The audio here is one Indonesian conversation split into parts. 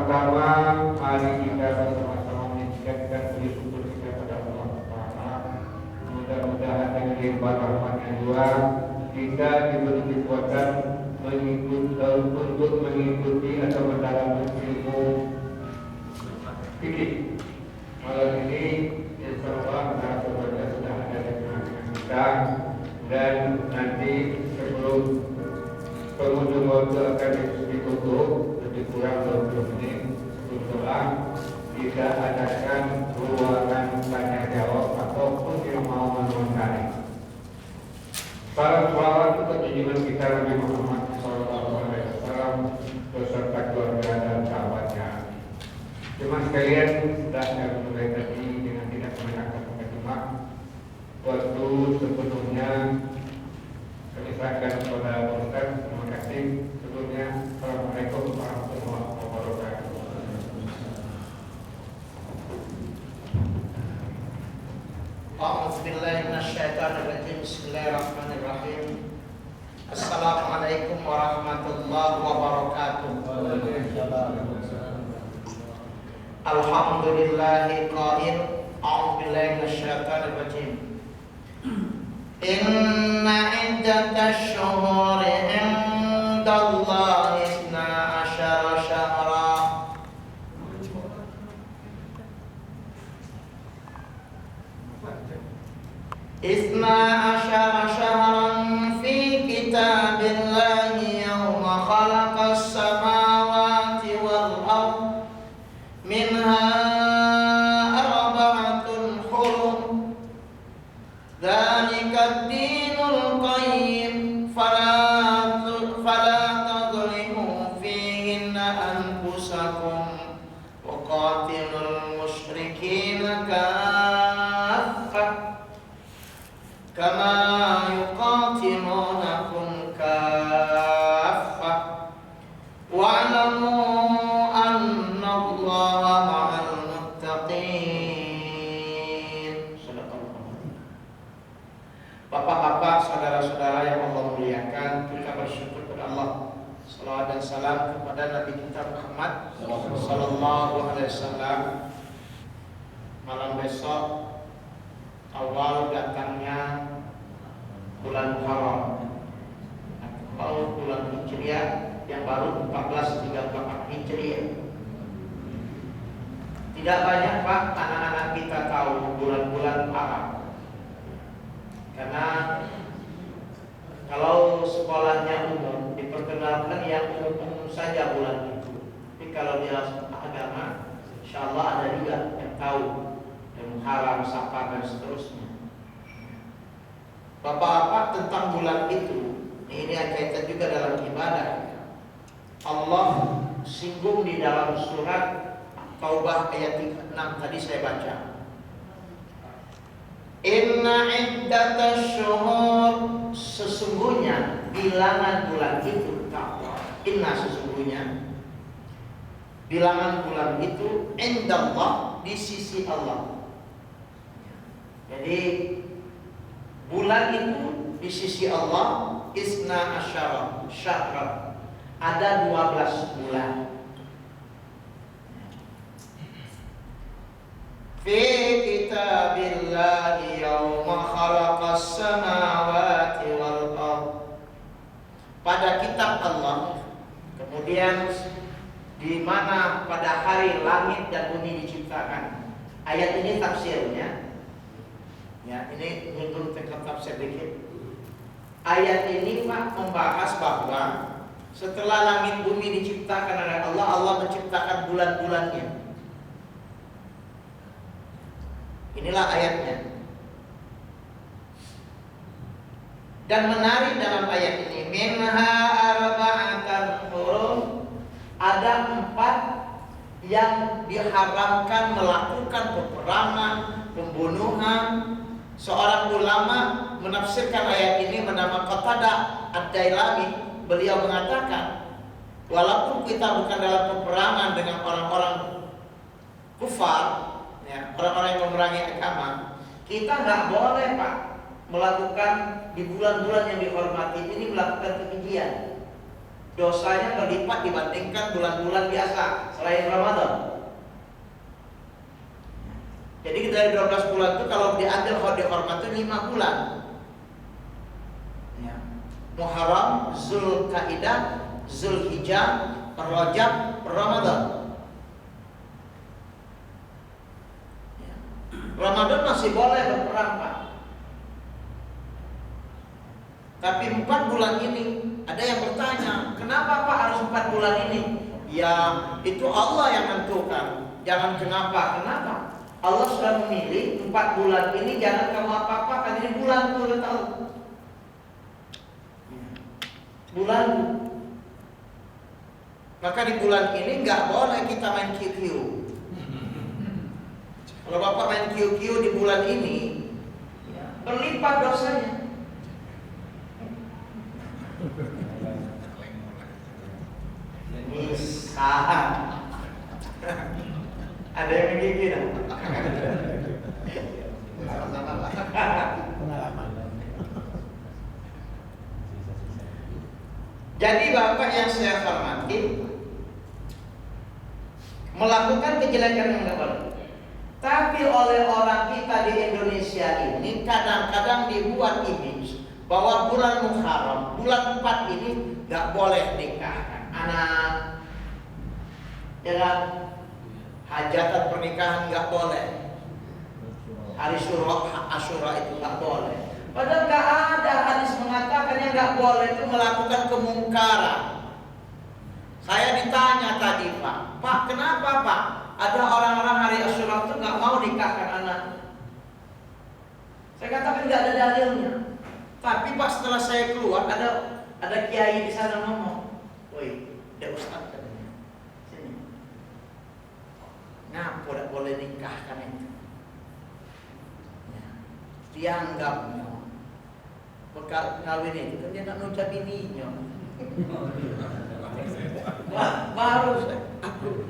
pertama, mari kita bersama-sama meningkatkan syukur kita pada Allah Taala. Mudah-mudahan dengan limpah rahmatnya juga kita diberi kekuatan untuk mengikuti atau mendalami ilmu fikih. Malam ini insya Allah narasumbernya sudah ada di tengah-tengah kita, dan nanti sebelum penghujung waktu akan ditutup lebih kurang 20 menit sebelum doa, kita adakan ruangan tanya jawab ataupun yang mau mengomentari. Salam salawat untuk junjungan kita Nabi Muhammad SAW beserta keluarga dan sahabatnya. Cuma sekalian sudah saya mulai tadi dengan tidak mengenakan mukadimah. Waktu sepenuhnya kami serahkan kepada Ustaz. Terima kasih. Sebelumnya Assalamualaikum warahmatullahi wabarakatuh. A'udzubillahi minasyaitonirrajim. Bismillahirrahmanirrahim. Assalamualaikum warahmatullahi wabarakatuh. Alhamdulillahi qail. A'udzubillahi minasyaitonirrajim. Inna iddatash shuhuri indallahi 12 syahra syahran fi kitabillahi yawma khalaqas samawati wal ard minha arba'atun hurum dhalika ad-dinul qayyim fala tadhlimu fihinna anfusakum wa qatilul musyrikina kaffah kama yuqatilunakum kaffah wa'lamu anna Allaha ma'al muttaqin. Bapak-bapak, saudara-saudara yang Allah muliakan, kita bersyukur kepada Allah. Salawat dan salam kepada Nabi kita Muhammad sallallahu alaihi wasallam. Malam besok awal datangnya bulan Muharram atau bulan Hijriah yang baru 1434 Hijriah. Tidak banyak Pak anak-anak kita tahu bulan-bulan Arab, karena kalau sekolahnya umum diperkenalkan yang umum saja bulan itu. Tapi kalau dia agama, insya Allah ada juga yang tahu Muharram, Safar dan seterusnya. Bapak-bapak, tentang bulan itu, ini kaitan juga dalam ibadah. Allah singgung di dalam surat Taubah ayat 36 tadi saya baca. Inna iddatash syuhur, sesungguhnya bilangan bulan itu, inna sesungguhnya bilangan bulan itu indallah, di sisi Allah. Jadi bulan itu di sisi Allah isna asyara syahra, ada 12 bulan. Fi kitabillahi yawma khalaqas samawati wal ard, pada kitab Allah, kemudian di mana pada hari langit dan bumi diciptakan. Ayat ini tafsirnya. Ya, ini untuk tafsir sedikit. Ayat ini Pak membahas bahwa setelah langit bumi diciptakan oleh Allah, Allah menciptakan bulan-bulannya. Inilah ayatnya. Dan menarik dalam ayat ini, minha arba'atan hurum, ada 4 yang diharamkan melakukan peperangan, pembunuhan. Seorang ulama menafsirkan ayat ini bernama Qatadah Ad-Dailami. Beliau mengatakan, walaupun kita bukan dalam peperangan dengan orang-orang kufar, ya, orang-orang yang memerangi agama, kita nggak boleh Pak melakukan di bulan-bulan yang dihormati ini melakukan kekejian. dosanya berlipat dibandingkan bulan-bulan biasa selain Ramadan. Jadi dari 12 bulan itu kalau diambil dihormat itu 5 bulan. Ya. Muharram, Zulkaidah, Zulhijjah, Rajab, Ramadan. Ya. Ramadan masih boleh berperang, Pak. Tapi 4 bulan ini ada yang bertanya, kenapa Pak harus 4 bulan ini? Ya itu Allah yang menentukan. Jangan kenapa. Allah sudah memilih 4 bulan ini jangan kamu apa-apakan. Ini bulan tuh tahu. Bulan. Maka di bulan ini nggak boleh kita main QQ. Kalau Bapak main QQ di bulan ini, berlipat dosanya. Bisa. Ada yang begini dah. Jadi Bapak yang saya hormati, melakukan kejelekan yang tidak boleh. Tapi oleh orang kita di Indonesia ini kadang-kadang dibuat image bahwa bulan Muharram, bulan 4 ini nggak boleh nikahkan anak, ya kan? Hajatan pernikahan nggak boleh, hari Asyura itu nggak boleh. Padahal nggak ada hadis mengatakan yang nggak boleh itu melakukan kemungkaran. Saya ditanya tadi, Pak, kenapa Pak? Ada orang-orang hari Asyura itu nggak mau nikahkan anak. Saya katakan nggak ada dalilnya. Tapi Pak setelah saya keluar ada kiai di sana ngomong, woi, ada ustaz katanya, sini, ngapa tidak boleh nikahkan itu? Ya. Dianggapnya bekal kawin itu kan dia nak nuja bininya. Baru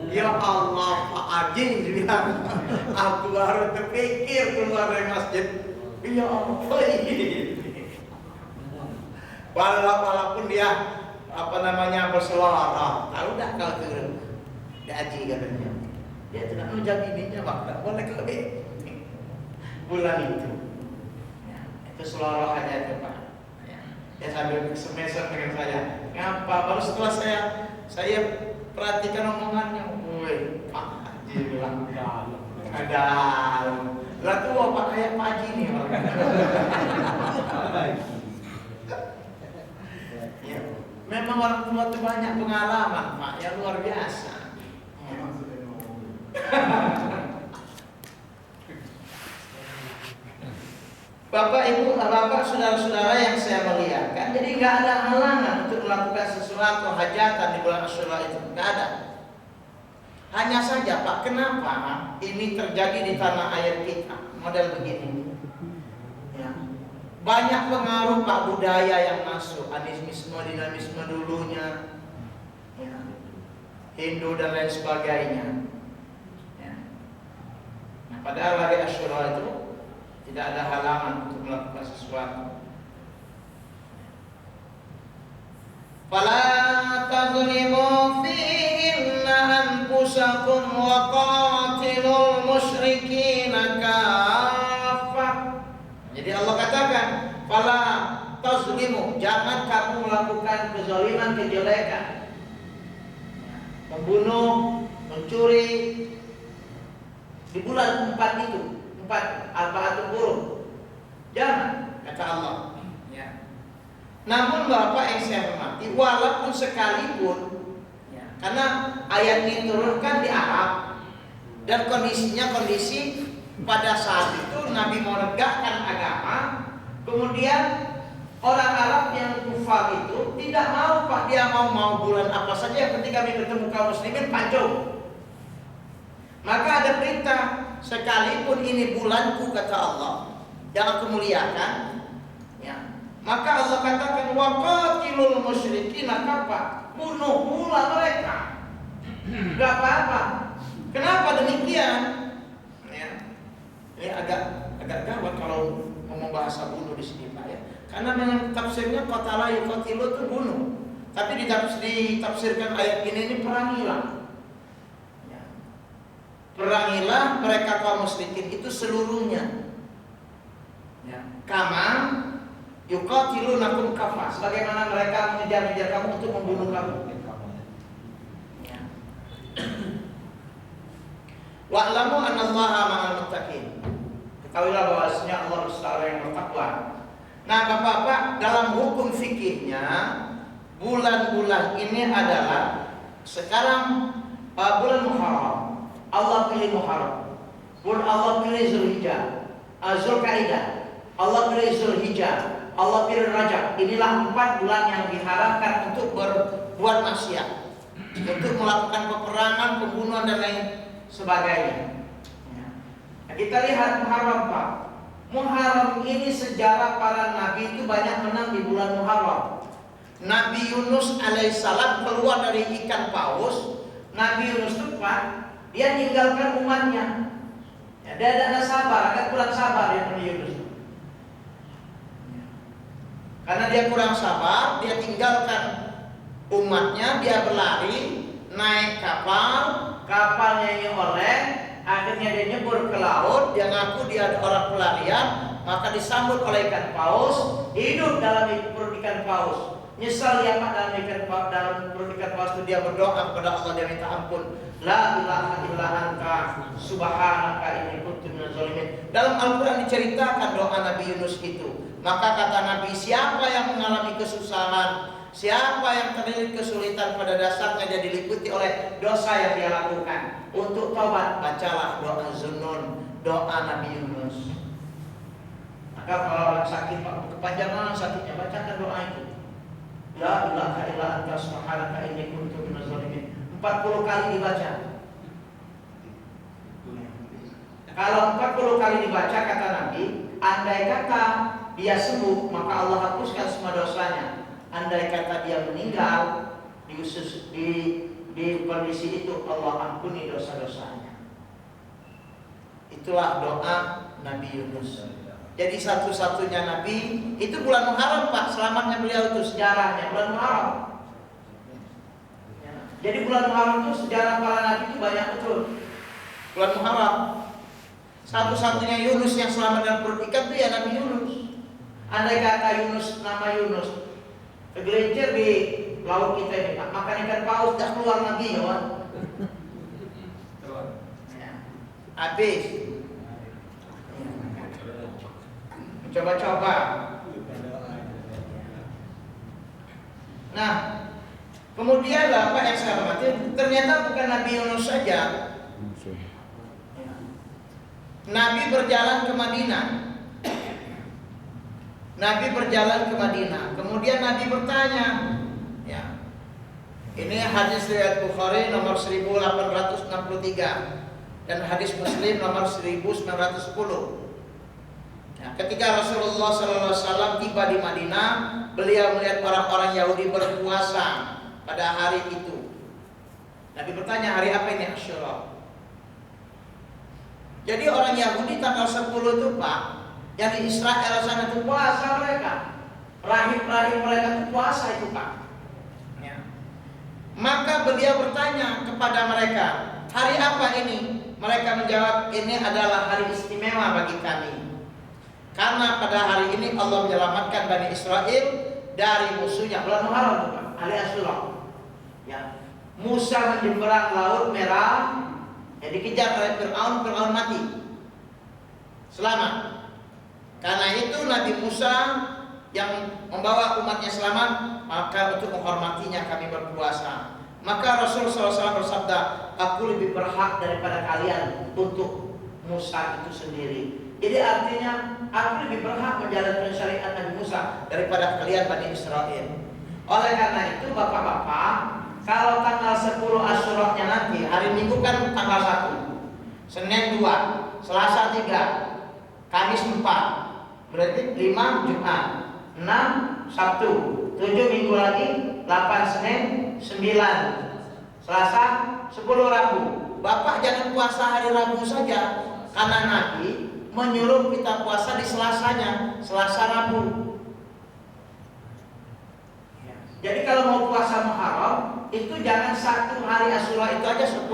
ya Allah Pak Haji bilang, aku baru terpikir keluar dari masjid. Ya Allah ini. Walaupun dia berseloroh, tahu tak kalau itu Haji katanya, dia tidak nuja bininya, Pak, tidak boleh kawin bulan itu. Ya, itu seloroh aja itu Pak. Ya sambil semester dengan saya. Ngapa? Baru setelah saya perhatikan omongannya, woi Pak Haji bilang ada. Lah tuh Pak kayak Pak Haji nih orang. Ya, memang orang tua itu banyak pengalaman Pak, yang luar biasa. Bapak, Ibu, Bapak, saudara-saudara yang saya muliakan, jadi nggak ada halangan untuk melakukan sesuatu hajatan di bulan Asyura itu, nggak ada. Hanya saja Pak, kenapa ini terjadi di tanah air kita model begini? Ya. Banyak pengaruh Pak budaya yang masuk, animisme, dinamisme dulunya, ya. Hindu dan lain sebagainya. Ya. Nah, padahal hari Asyura itu tidak ada halangan untuk melakukan sesuatu. Fala tazlimu fihinna anfusakum wa qatilul musyrikina kaffah. Jadi Allah katakan, fala tazlimu, jangan kamu melakukan kezaliman, kejelekan, membunuh, mencuri di bulan 4 itu. 4 arba'atul hurum. Jangan, kata Allah. Ya. Namun Bapak yang saya hormati, walaupun sekalipun, ya, karena ayat ini turunkan di Arab dan kondisinya kondisi pada saat itu Nabi menegakkan agama, kemudian orang Arab yang kufar itu tidak mau Pak, dia mau bulan apa saja ketika bertemu kaum muslimin panjang. Maka ada perintah, sekalipun ini bulanku kata Allah yang aku muliakan, ya, maka Allah katakan waqatilul musyrikin kaffah, bunuh pula mereka, nggak apa-apa. Kenapa demikian? Ya, ini agak gawat kalau ngomong bahasa bunuh di sini Pak ya, karena memang tafsirnya qatala yuqatilu itu bunuh, Tapi ditafsirkan ayat ini perangilah. Ya. Perangilah mereka kaum musyrikin itu seluruhnya. Ya. Kama yuqatilunakum kafa, sebagaimana mereka mengejar-ngejar kamu untuk membunuh kamu. Ya. Wa'lamu annallaha ma'al muttaqin. Ketahuilah bahwasanya Allah bersama yang bertakwa. Nah, Bapak-bapak, dalam hukum fikihnya bulan-bulan ini adalah sekarang bulan Muharram. Allah pilih Muharram. Allah pilih Zulhijjah, Zulkaidah. Allah pilih Zulhijjah, Allah pilih Rajab. Inilah 4 bulan yang diharapkan untuk berbuat maksiat, untuk melakukan peperangan, pembunuhan dan lain sebagainya. Nah, kita lihat Muharram, Pak. Muharram ini sejarah para nabi itu banyak menang di bulan Muharram. Nabi Yunus alaihissalam keluar dari ikan paus. Nabi Yunus itu, Pak, dia meninggalkan umatnya. Ya, dia ada sabar, agak kurang sabar ya Nabi Yunus. Karena dia kurang sabar, dia tinggalkan umatnya, dia berlari, naik kapal, kapalnya ini oleng, akhirnya dia nyebur ke laut, dia ngaku dia orang pelarian, maka disambut oleh ikan paus, hidup dalam perut ikan paus. Nyesal dia dalam perut ikan paus itu, dia berdoa kepada Allah, dia minta ampun. La ilaha illa anta subhanaka inni kuntu minaz zalimin. Dalam Al-Quran diceritakan doa Nabi Yunus itu. Maka kata Nabi, siapa yang mengalami kesusahan, siapa yang terlilit kesulitan pada dasarnya dia diliputi oleh dosa yang dia lakukan, untuk taubat bacalah doa Zunnun, doa Nabi Yunus. Maka kalau orang sakit, kepanjangan sakitnya, bacakan doa itu. La ilaha illa anta subhanaka inni kuntu minaz zalimin. 40 kali dibaca. Kalau 40 kali dibaca kata Nabi, andai kata dia sembuh, maka Allah hapuskan semua dosanya. Andai kata dia meninggal di kondisi itu, Allah ampuni dosa-dosanya. Itulah doa Nabi Yunus. Jadi satu-satunya Nabi itu bulan Muharram, Pak. Selamatnya beliau itu sejarahnya bulan Muharram. Jadi bulan Muharram itu sejarah para Nabi itu banyak betul. Bulan Muharram. Satu-satunya Yunus yang selamat dari perut ikan itu ya Nabi Yunus. Andai kata Yunus, nama Yunus tergelincir di laut kita ini, makan ikan paus tidak keluar lagi ya, Wan. Habis. Coba-coba. Nah, kemudian Bapak yang saya hormati, ternyata bukan Nabi Yunus saja. Nabi berjalan ke Madinah. Nabi berjalan ke Madinah. Kemudian Nabi bertanya, ya. Ini hadis riwayat Bukhari nomor 1863 dan hadis Muslim nomor 1910. Ya, ketika Rasulullah SAW tiba di Madinah, beliau melihat orang-orang Yahudi berpuasa pada hari itu. Nabi bertanya, hari apa ini? Asyura. Jadi orang Yahudi tanggal 10 itu, Pak, yang di Israel sana itu puasa mereka. Rahim-rahim mereka itu puasa itu, Pak. Ya. Maka beliau bertanya kepada mereka, hari apa ini? Mereka menjawab, ini adalah hari istimewa bagi kami. Karena pada hari ini Allah menyelamatkan Bani Israel dari musuhnya. Bulan Muharram itu, Pak, hari Asyura. Ya. Musa menyeberang laut merah, ya, dikejar oleh Fir'aun, Fir'aun mati. Selamat. Karena itu Nabi Musa yang membawa umatnya selamat, maka untuk menghormatinya kami berpuasa. Maka Rasul SAW bersabda, aku lebih berhak daripada kalian untuk Musa itu sendiri. Jadi artinya aku lebih berhak menjalankan syariat Nabi Musa daripada kalian Bani Israel. Oleh karena itu bapak-bapak, kalau tanggal 10 Asyura-nya nanti, hari Minggu kan tanggal 1, Senin 2, Selasa 3, Kamis 4, berarti 5 Jumat, 6 Sabtu, 7 Minggu lagi, 8 Senin, 9 Selasa, 10 Rabu. Bapak jangan puasa hari Rabu saja, karena Nabi menyuruh kita puasa di Selasanya, Selasa Rabu. Jadi kalau mau puasa Muharram itu jangan satu hari Asyura itu aja 10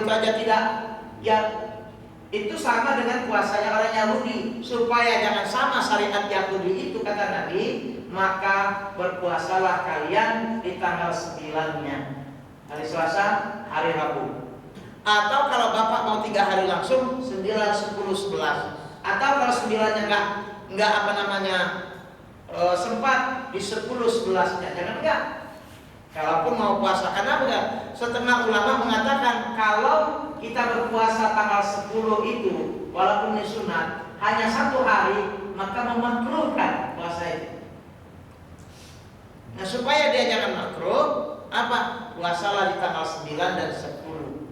itu aja, tidak. Ya itu sama dengan puasanya orang Yahudi. Supaya jangan sama syariat Yahudi itu kata Nabi, maka berpuasalah kalian di tanggal 9-nya. Hari Selasa, hari Rabu. Atau kalau Bapak mau 3 hari langsung 9, 10, 11. Atau kalau 9-nya enggak apa namanya sempat di 10, 11-nya. Jangan enggak. Kalaupun mau puasa, karena enggak, setengah ulama mengatakan kalau kita berpuasa tanggal 10 itu walaupun ini sunat hanya 1 hari, maka memakruhkan puasa itu. Nah, supaya dia jangan makruh, apa? Puasalah di tanggal 9 dan 10.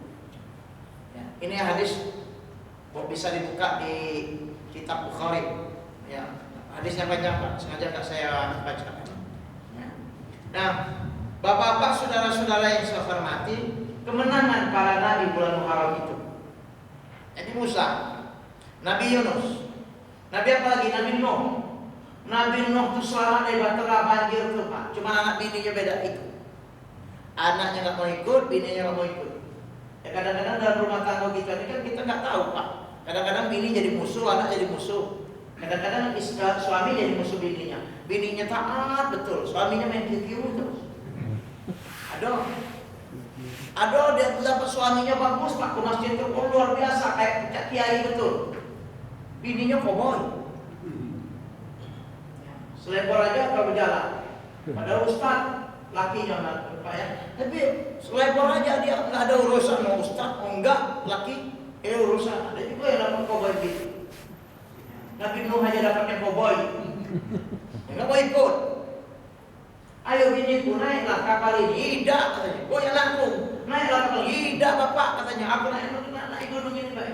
Ya, ini hadis bisa dibuka di kitab Bukhari. Ya, hadisnya panjang Pak, sengaja enggak saya baca. Ya. Nah, Bapak-bapak, saudara-saudara yang saya hormati, kemenangan para nabi bulan Muharram itu. Nabi Musa, Nabi Yunus, Nabi apa lagi? Nabi Nuh. Nabi Nuh itu selamat dari bahtera banjir tuh Pak. Cuma anak bininya beda itu. Anaknya nggak mau ikut, bininya nggak mau ikut. Ya kadang-kadang dalam rumah tangga kita ini kan kita nggak tahu Pak. Kadang-kadang bini jadi musuh, anak jadi musuh. Kadang-kadang suami jadi musuh bininya. Bininya taat betul, suaminya main kikiu terus. Aduh, dia dapat suaminya bagus Pak, ke masjid itu luar biasa kayak kiai betul. Bininya koboi. Selebor aja kalau berjalan. Padahal Ustaz lakinya Pak ya. Tapi selebor aja dia nggak ada urusan sama Ustaz, enggak laki urusan. Ada juga yang dapat koboi gitu. Nabi Nuh aja dapatnya koboi. Enggak mau ikut. Ayo biniku naiklah kapal ini. Tidak katanya. Oh ya aku naiklah kapal. Tidak bapak katanya. Aku naik gunung ini Pak.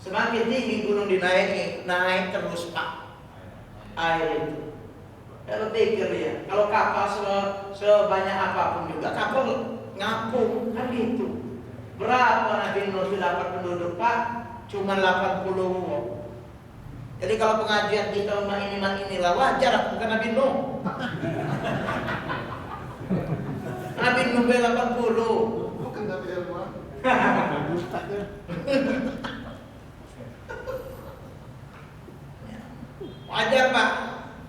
Semakin tinggi gunung dinaiki, naik terus Pak air itu. Kalau pikir ya, kalau kapal sebanyak apapun juga kapal ngapung kan gitu. Berapa Nabi Nuh dapat penduduk Pak? Cuma 80. Jadi kalau pengajian kita inilah wajar, bukan Nabi Nuh. Nabi Nuh 80. Bukan Nabi Elma. Wajar Pak.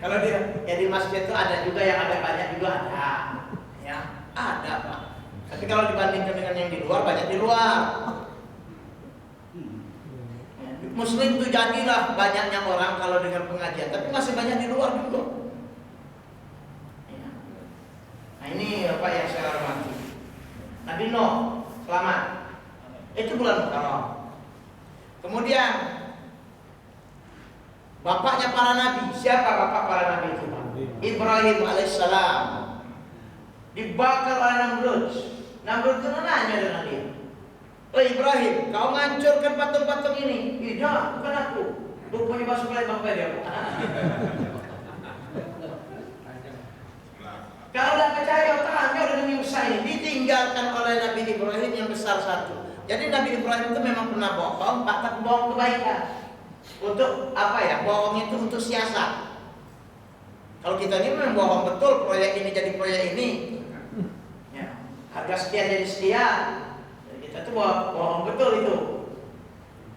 Kalau dia ya di masjid itu ada juga yang agak banyak juga ada. Ya, ada Pak. Tapi kalau dibandingkan dengan yang di luar, banyak di luar. Muslim itu jadilah banyaknya orang kalau dengar pengajian, tapi masih banyak di luar juga. Nah ini Pak yang saya hormati. Nabi Nuh selamat. Itu bulan Muharram. Kemudian bapaknya para nabi. Siapa bapak para nabi itu Pak? Ibrahim alaihissalam. Dibakar oleh Namrud. Namrud itu nanya dengan dia. Oh Ibrahim, kau ngancurkan patung-patung ini? Tidak, bukan aku. Rupanya masuk lagi bang dia. Kalau tidak percaya, tanya dengan Musa ini. Ditinggalkan oleh Nabi Ibrahim yang besar satu. Jadi Nabi Ibrahim itu memang pernah bohong, tapi bohong kebaikan. Untuk apa ya? Bohong itu untuk siasat. Kalau kita ini memang bohong betul, proyek ini jadi proyek ini. Ya, harga sekian jadi sekian. Kita itu bohong betul itu.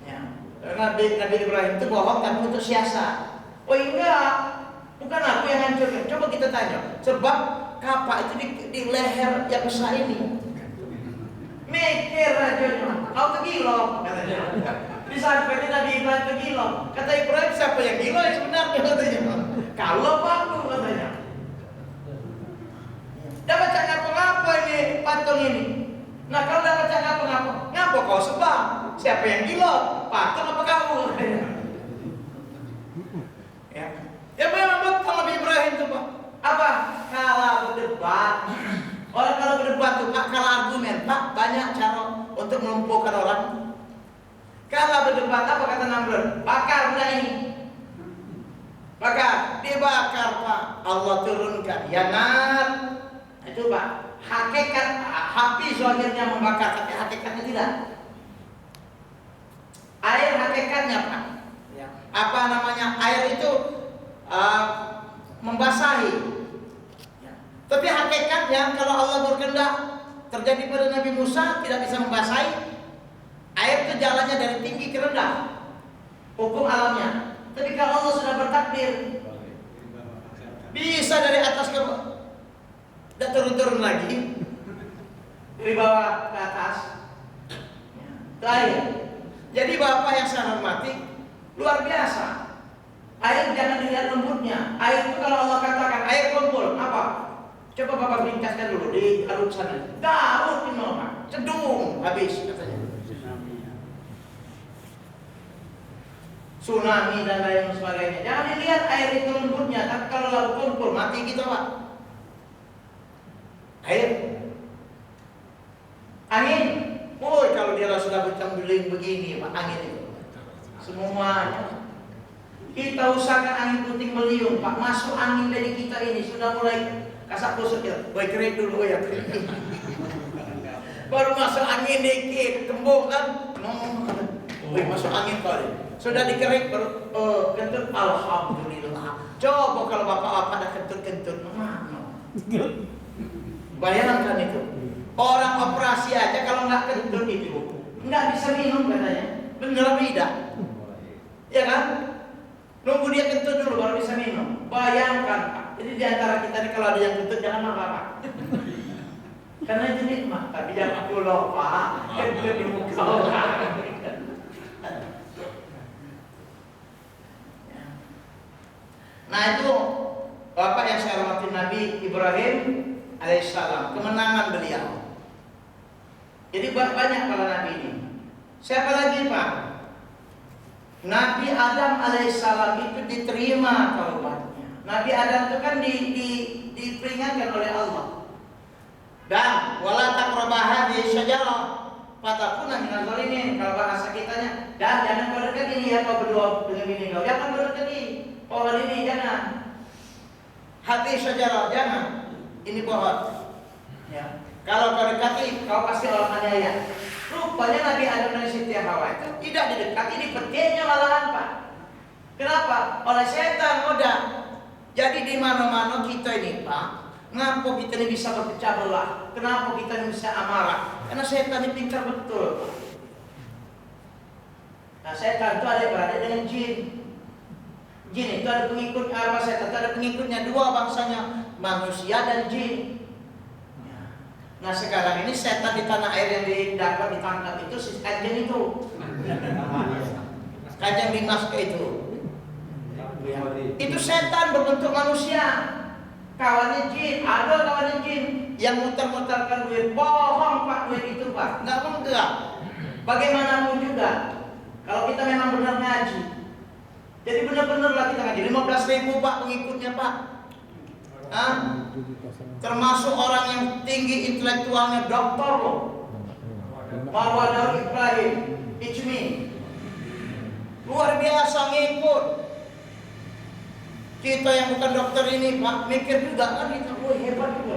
Ya. Nabi Ibrahim itu bohong tapi untuk siasat. Oh enggak, bukan aku yang hancurkan. Coba kita tanya. Sebab kapak itu di leher yang besar ini. Mikir aja, kau tegilo katanya. Disampaikan Nabi Ibrahim tegilo. Kata Ibrahim, siapa yang gila yang sebenarnya katanya. Kalau aku katanya. Dapat cakap apa ini patung ini? Nah kalau dapat cakap ngapa kau sebab? Siapa yang gila? Patung apa kamu? Ya, ya memang betul Nabi Ibrahim itu Pak. Apa? Kalau berdebat, orang kalau berdebat tuh Pak, kalau argumen Pak, banyak cara untuk melumpuhkan orang. Kalau berdebat apa kata Namrud? Bakar benda ini. Bakar, dibakar Pak. Allah turunkan. Ya nar. Itu Pak. Hakikat api zahirnya membakar, tapi hakikatnya tidak. Air hakikatnya Pak. Ya. Apa namanya? Air itu membasahi. Tapi hakikatnya kalau Allah berkehendak terjadi pada Nabi Musa tidak bisa membasahi, air itu jalannya dari tinggi ke rendah, hukum alamnya. Tapi kalau Allah sudah bertakdir, bisa dari atas ke bawah, tidak turun-turun lagi, dari bawah ke atas, ke air. Jadi Bapak yang saya hormati, luar biasa. Air jangan dilihat lembutnya. Air itu kalau Allah katakan air kumpul, apa? Coba Bapak ringkaskan dulu di arut sana. Garut ini Pak, cedung habis katanya. Tsunami dan lain sebagainya. Jangan dilihat air itu lembutnya, tapi kalau lalu kumpul mati kita Pak. Air, angin. Woi kalau dia sudah bercambeling begini Pak, angin itu semuanya. Kita usahakan angin puting beliung Pak, masuk angin dari kita ini sudah mulai kasak kusuk ya. Woi kering dulu ya. Baru masuk angin dikit, kembung kan. Woi masuk angin kali. Sudah dikerik baru kentut, alhamdulillah. Coba kalau bapak-bapak ada kentut-kentut, mana? Bayangkan itu. Orang operasi aja kalau nggak kentut itu nggak bisa minum katanya. Bener tidak? Ya kan? Nunggu dia kentut dulu baru bisa minum. Bayangkan Pak. Jadi di antara kita ini kalau ada yang kentut jangan marah Pak. Karena itu nikmat. Tapi jangan pulau Pak. Kentut di muka orang. Nah itu Bapak yang saya hormati, Nabi Ibrahim alaihissalam, kemenangan beliau. Jadi banyak para nabi ini. Siapa lagi Pak? Nabi Adam alaihissalam itu diterima taubatnya. Nabi Adam itu kan diperingatkan oleh Allah. Dan wala taqrabu hadhihi syajarah fatakuna minaz zalimin. Kalau bahasa kitanya, dan jangan kau dekat ini ya kau berdua dengan bini kau. Jangan kau dekat ini. Pohon ini jangan. Hati syajarah jangan. Ini pohon. Ya. Kalau kau dekati, kau pasti orang aniaya. Rupanya Nabi Adam dan Siti Hawa itu tidak didekati, dipetiknya malahan Pak. Kenapa? Oleh setan udah. Jadi di mana-mana kita ini Pak, ngapa kita ini bisa berpecah belah? Kenapa kita ini bisa amarah? Karena setan ini pintar betul Pak. Nah setan itu ada berada dengan jin. Jin itu ada pengikut apa? Setan itu ada pengikutnya dua bangsanya, manusia dan jin. Nah sekarang ini setan di tanah air yang dapat ditangkap itu si Kanjeng itu, Kanjeng Dimas itu. Itu setan berbentuk manusia. Kawannya jin, ada kawannya jin yang muter-muterkan duit. Bohong Pak, duit itu Pak, enggak. Bagaimanapun juga, kalau kita memang benar ngaji, jadi benar-benarlah kita ngaji. 15.000 Pak pengikutnya Pak. Termasuk orang yang tinggi intelektualnya, doktor loh. Marwah Ibrahim Ijmi, luar biasa ngikut. Kita yang bukan dokter ini Pak, mikir juga kan kita, wah hebat juga.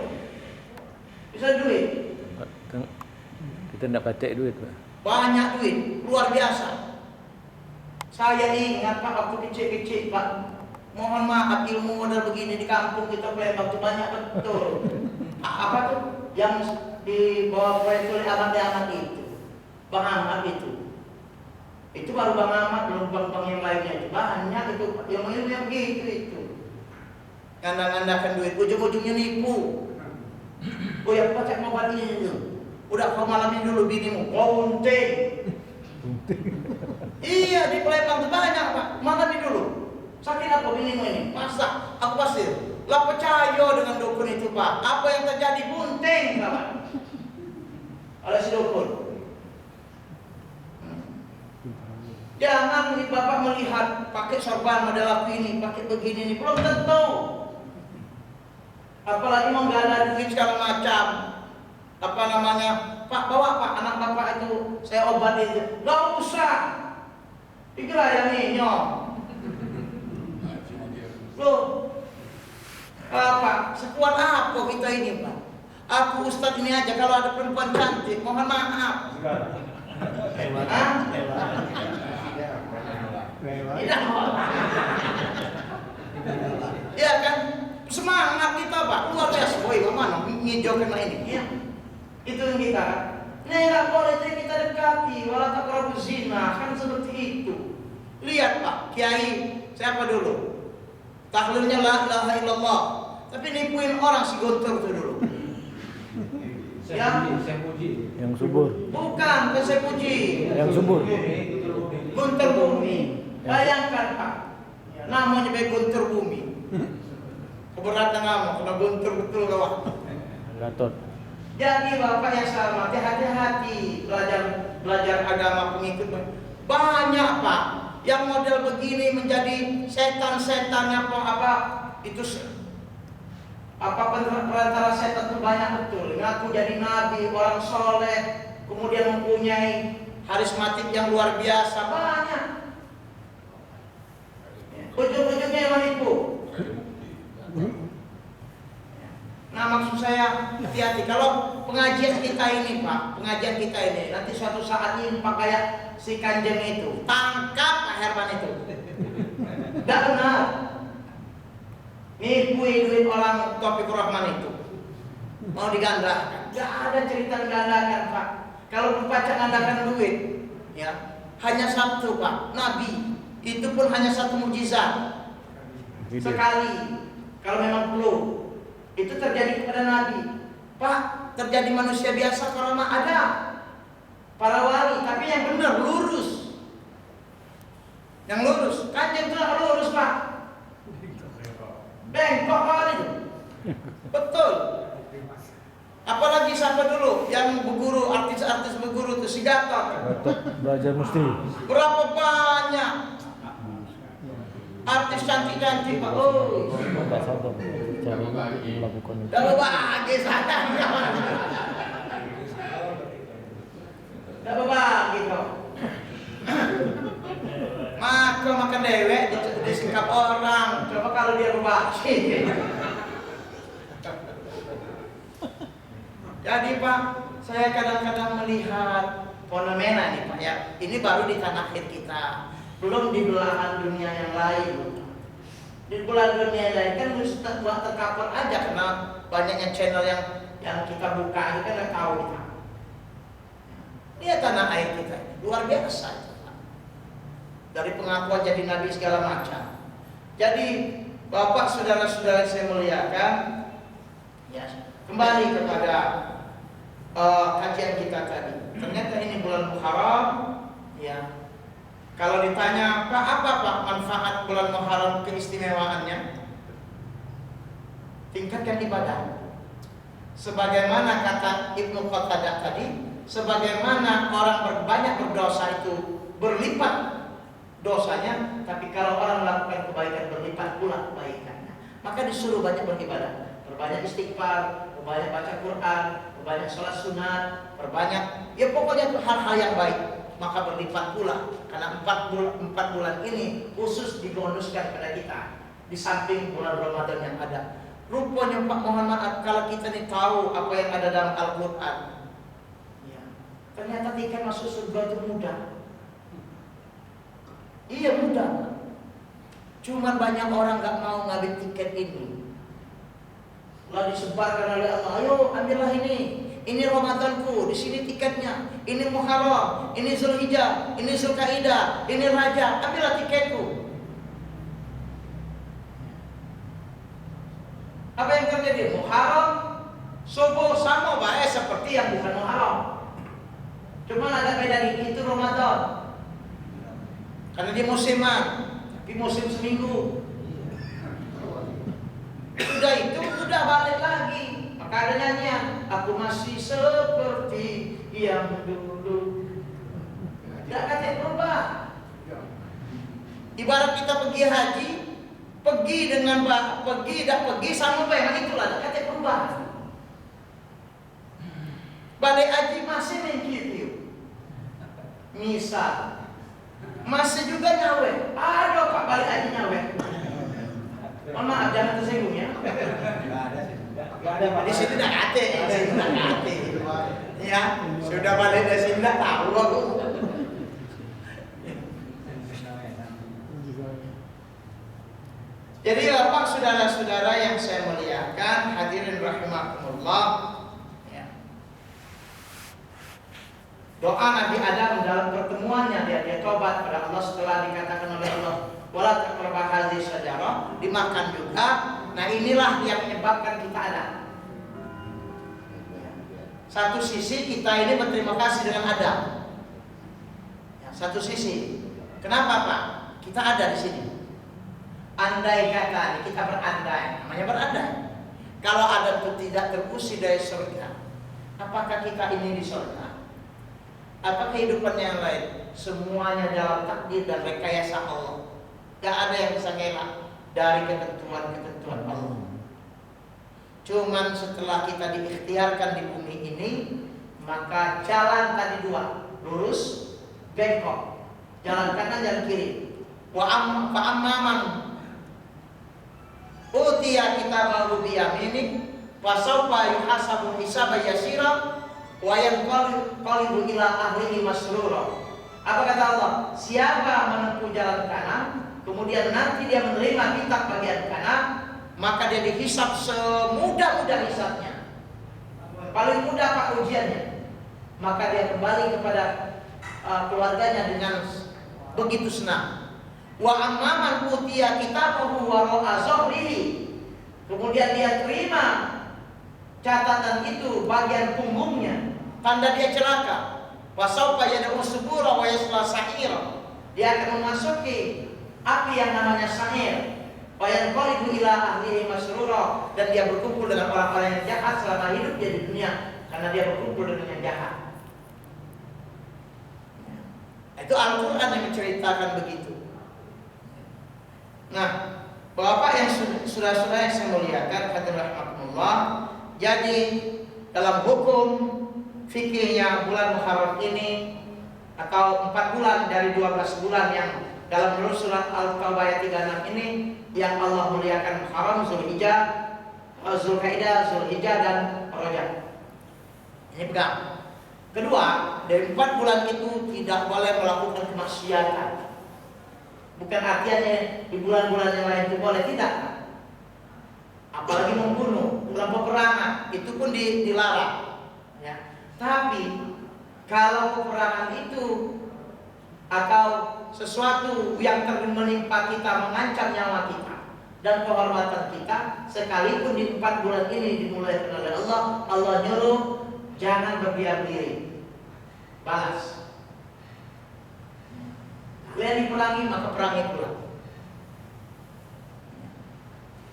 Bisa duit. Kita tidak kacek duit Pak. Banyak duit, luar biasa. Saya ingat Pak waktu kecil-kecil Pak, mohon maaf ilmu model begini di kampung kita Palembang itu banyak betul. Apa tuh yang dibawa proyek oleh Ahmad itu, Bang Ahmad itu baru Bang Ahmad, belum bang yang lainnya itu banyak itu ilmu yang begitu itu. Ngandang-ngandangkan duit, ujung-ujungnya nipu. Oh ya Pak cek mobil ini itu, udah kau malamin dulu binimu, konting. Iya di Palembang itu banyak Pak, malamin dulu. Sakit apa binimu ini? Masa? Aku pasti lah percaya dengan dukun itu Pak. Apa yang terjadi bunting kawan. Oleh si dukun. Jangan Bapak melihat pakai sorban model aku ini, pakai begini ini, belum tentu. Apalagi menggalang duit segala macam. Apa namanya? Pak bawa Pak anak Bapak itu saya obatin. Gak usah. Dikira yang nyok. Loh, Pak, sekuat apa kita ini Pak? Aku Ustadz ini aja kalau ada perempuan cantik, mohon maaf. Iya kan? semangat kita Pak, luar biasa. Woi, mana ngijau kena ini? Ya. Itu yang kita. Nah, nggak boleh kita dekati, wala taqrabuz zina, kan seperti itu. Lihat Pak, kiai siapa dulu? Tahlilnya la ilaha illallah, tapi nipuin orang si Gontor itu dulu. Yang subur. Bukan, saya puji. Yang subur. Guntur Bumi. Bayangkan Pak, namanya baik Guntur Bumi. Keberatan nama, kena guntur betul kawan. Gatot. Jadi Bapak yang saya hormati, hati-hati belajar agama pengikut. Banyak Pak yang model begini menjadi setan-setannya apa itu perantara setan itu banyak betul. Ngaku jadi nabi, orang soleh, kemudian mempunyai karismatik yang luar biasa, banyak. Ujung-ujungnya yang menipu. Nah, maksud saya hati-hati kalau pengajian kita ini Pak, pengajian kita ini nanti suatu saat ini Pak kayak si Kanjeng itu, tangkap Pak Herman itu. Tidak benar. Nipuin duit orang Taufikur Rahman itu. Mau digandakan. Tidak ada cerita digandakan Pak. Kalau membaca gandakan duit, ya hanya satu Pak, Nabi. Itu pun hanya satu mukjizat. Sekali. Kalau memang perlu. Itu terjadi kepada Nabi. Pak, terjadi manusia biasa kalau mah ada. Para wali, tapi yang benar lurus. Yang lurus, Kanjeng itu lurus Pak. Bengkok kali itu. Betul. Apalagi siapa dulu yang berguru, artis-artis berguru itu si Gatot. Gatot belajar mesti. Berapa banyak artis cantik-cantik Pak. Oh, Enggak sabar cara melakukan itu. dah berbagi sana. Dah berbagi kok. Makan dewek disikap orang. Coba kalau dia berbagi. Jadi Pak, saya kadang-kadang melihat fenomena nih Pak ya. Ini baru di tanah air kita, belum di belahan dunia yang lain. Di belahan dunia yang lain kan buat tercover aja karena banyaknya channel yang kita buka ini kan nggak tahu kita. Lihat tanah air kita ini luar biasa. Dari pengakuan jadi nabi segala macam. Jadi Bapak saudara-saudara saya muliakan, ya kembali kepada kajian kita tadi. Ternyata ini bulan Muharram, ya. Kalau ditanya apa Pak manfaat bulan Muharram keistimewaannya? Tingkatkan ibadah. Sebagaimana kata Ibnu Qatadah tadi, sebagaimana orang banyak berdosa itu berlipat dosanya, tapi kalau orang melakukan kebaikan berlipat pula kebaikannya. Maka disuruh banyak beribadah, perbanyak istighfar, perbanyak baca Quran, perbanyak sholat sunat, perbanyak ya pokoknya itu hal-hal yang baik. Maka berlipat pula karena 4 bulan ini khusus dibonuskan pada kita di samping bulan Ramadan yang ada. Rupanya Pak, mohon maaf kalau kita nih tahu apa yang ada dalam Al-Quran, ya, ternyata tiket masuk surga itu mudah. Iya mudah. Cuman banyak orang nggak mau ngambil tiket ini. Lalu disebarkan oleh Allah, ayo ambillah ini. Ini Ramadanku, di sini tiketnya. Ini Muharram, ini Zulhijjah, ini Zulkaidah, ini Rajab. Ambillah tiketku. Apa yang terjadi? Muharram subuh sama baik seperti yang bukan Muharram. Cuma agak beda dikit itu Ramadan. Karena dia musiman, tapi musim seminggu. Udah itu udah balik lagi. Maka ada nyanyian, aku masih seperti yang dulu. Tidak kata berubah. Ibarat kita pergi haji, pergi dengan pergi sama bayangan itulah, tidak kata berubah. Balik haji masih mengkitiu. Misal, masih juga nyawe. Ada Pak balik haji nyawe. Mohon maaf jangan tersinggung ya. Di sini tidak kate, ya sudah balik dari sini tidak tahu aku. Jadi Bapak saudara-saudara yang saya muliakan, hadirin rahimakumullah, ya. Doa Nabi Adam dalam pertemuannya dia tobat pada Allah setelah dikatakan oleh Allah wala taqrabu hadhihi syajarah, dimakan juga. Nah, inilah yang menyebabkan kita ada. Satu sisi kita ini berterima kasih dengan Adam. Ya, satu sisi. Kenapa Pak? Kita ada di sini. Andai kata kita berandai, namanya berandai. Kalau Adam itu tidak terusir dari surga, apakah kita ini di surga? Apa kehidupan yang lain? Semuanya dalam takdir dan rekayasa Allah. Gak ada yang bisa ngelak dari ketentuan-ketentuan Allah. Cuman setelah kita diikhtiarkan di bumi ini, maka jalan tadi dua, lurus, bengkok, jalan kanan, jalan kiri. Wa amman utiya kitabahu biyaminih fasawfa yuhasabu hisaban yasira wa yanqalibu ila ahlihi masrura. Apa kata Allah? Siapa menempuh jalan kanan, kemudian nanti dia menerima kitab bagian kanan, maka dia dihisab semudah-mudah hisabnya. Paling mudah Pak ujiannya. Maka dia kembali kepada keluarganya dengan begitu senang. Wa amman utiya kitabahu wara'a zahrihi, kemudian dia terima catatan itu bagian punggungnya, tanda dia celaka. Wasaufa yad'u subura wa yasla sa'ira, dia akan memasuki api yang namanya sa'ir. Wa yanqalibu ila ahlihi masrura, dan dia berkumpul dengan orang-orang yang jahat selama hidup dia di dunia, karena dia berkumpul dengan yang jahat. Itu Al-Quran yang menceritakan begitu. Nah, Bapak yang saudara-saudara yang saya muliakan, hadirin rahimakumullah, jadi dalam hukum fikihnya bulan Muharram ini atau 4 bulan dari 12 bulan yang dalam menurut surat Al-Taubah ayat 36 ini yang Allah muliakan Muharram, Zulhijjah, Zulkaidah, Zulhijjah dan Rajab. Ini pegang. Kedua, dari 4 bulan itu tidak boleh melakukan kemaksiatan. Bukan artinya di bulan-bulan yang lain itu boleh, tidak. Apalagi membunuh, bulan peperangan itu pun dilarang. Ya. Tapi kalau peperangan itu atau sesuatu yang menimpa kita mengancam nyawa kita dan kehormatan kita, sekalipun di 4 bulan ini dimulai oleh Allah, Allah nyuruh jangan berdiam diri, balas. Yang diperangi maka perangi pula.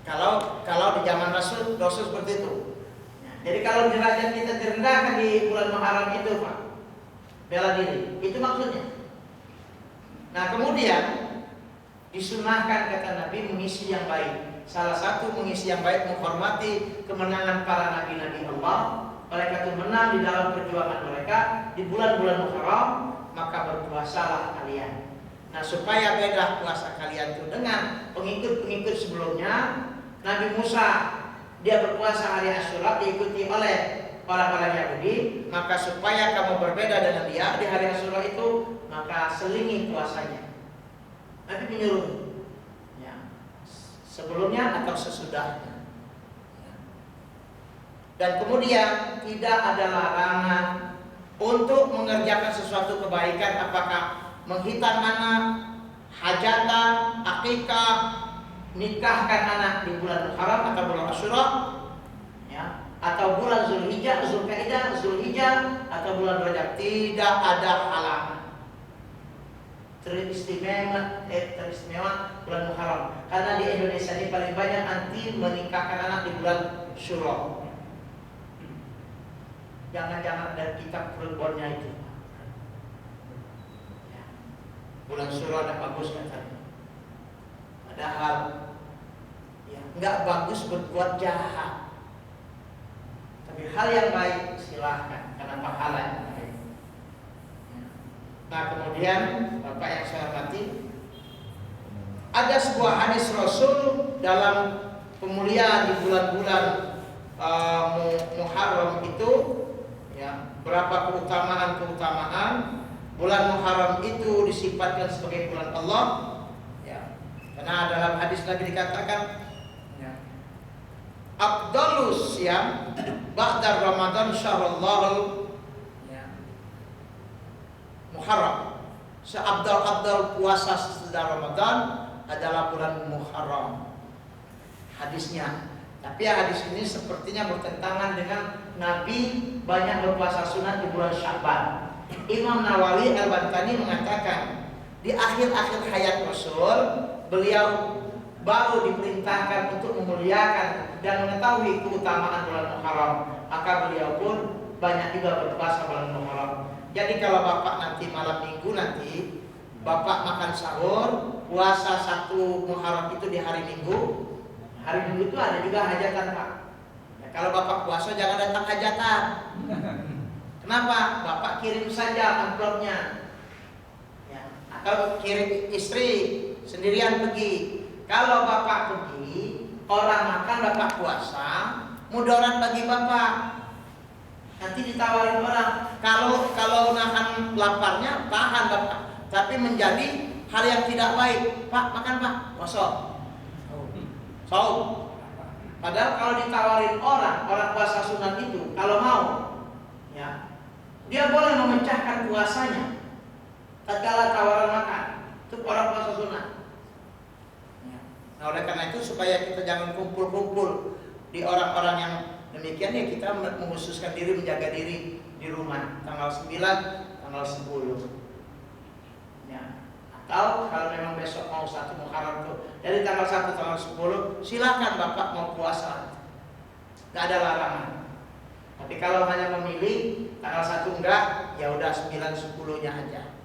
Kalau di zaman Rasul seperti itu. Jadi kalau derajat kita direndahkan di bulan Muharram itu Pak, bela diri, itu maksudnya. Nah kemudian disunahkan kata Nabi mengisi yang baik. Salah satu mengisi yang baik menghormati kemenangan para nabi-nabi Allah. Mereka itu menang di dalam perjuangan mereka di bulan-bulan Muharram, maka berpuasalah kalian. Nah supaya beda puasa kalian itu dengan pengikut-pengikut sebelumnya. Nabi Musa dia berpuasa hari Asyura diikuti oleh orang-orang Yahudi, maka supaya kamu berbeda dengan dia di hari Asyura itu, maka selingi puasanya. Nabi menyuruh ya, sebelumnya atau sesudahnya. Dan kemudian tidak ada larangan untuk mengerjakan sesuatu kebaikan, apakah menghitan anak, hajatan, akikah, nikahkan anak di bulan Muharram atau bulan Asyura, ya, atau bulan Zulhijjah, Zulkaidah, Zulhijjah atau bulan Rajab, tidak ada halangan. Teristimewa bulan Muharram, karena di Indonesia ini paling banyak anti menikahkan anak di bulan Syuro. Jangan-jangan ada kitab perempuannya itu. Bulan Syuro ada bagus katanya. Padahal ya, nggak bagus berbuat jahat. Tapi hal yang baik silahkan, karena pahala yang baik. Nah kemudian Bapak yang saya hormati, ada sebuah hadis Rasul dalam pemuliaan di bulan-bulan Muharram itu, ya, berapa keutamaan. Bulan Muharram itu disifatkan sebagai bulan Allah, ya. Karena dalam hadis lagi dikatakan Afdalus siyam ba'da Ramadan syahrul Muharram. Seabdal-abdal puasa setelah Ramadan adalah bulan Muharram. Hadisnya. Tapi hadis ini sepertinya bertentangan dengan Nabi banyak berpuasa sunat di bulan Sya'ban. Imam Nawawi Al-Bantani mengatakan di akhir-akhir hayat Rasul beliau baru diperintahkan untuk memuliakan dan mengetahui keutamaan bulan Muharram. Maka beliau pun banyak juga berpuasa bulan Muharram. Jadi kalau Bapak nanti malam minggu nanti Bapak makan sahur, puasa 1 Muharram itu di hari Minggu. Hari Minggu itu ada juga hajatan, Pak. Ya, kalau Bapak puasa jangan datang hajatan. Kenapa? Bapak kirim saja amplopnya. Ya, atau kirim istri sendirian pergi. Kalau Bapak pergi, orang makan Bapak puasa, mudarat bagi Bapak. Nanti ditawarin orang. Kalau nahan laparnya tahan Bapak. Tapi menjadi hal yang tidak baik. Pak, makan Pak, kosong. Saum. Padahal kalau ditawarin orang puasa sunat itu, kalau mau, ya, dia boleh memecahkan puasanya. Tatkala tawaran makan, itu orang puasa sunat. Ya. Nah, oleh karena itu supaya kita jangan kumpul-kumpul di orang-orang yang demikian, ya kita mengkhususkan diri, menjaga diri di rumah tanggal 9, tanggal 10. Ya. Atau kalau memang besok mau 1 Muharram tuh dari tanggal 1 tanggal 10, silakan Bapak mau puasa, nggak ada larangan. Tapi kalau hanya memilih tanggal 1 enggak, ya udah 9 10-nya aja.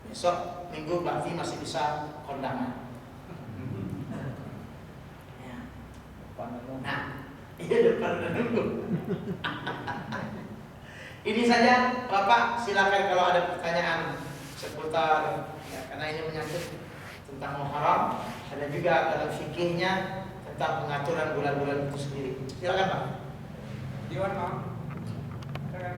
Besok Minggu berarti masih bisa kondangan. Ya. Nah, iya depan dulu. Ini saja Bapak, silakan kalau ada pertanyaan seputar ya, karena ini menyangkut tentang Muharram, ada juga dalam fikihnya tentang pengaturan bulan-bulan itu sendiri. Silakan Pak. Diwan, Pak.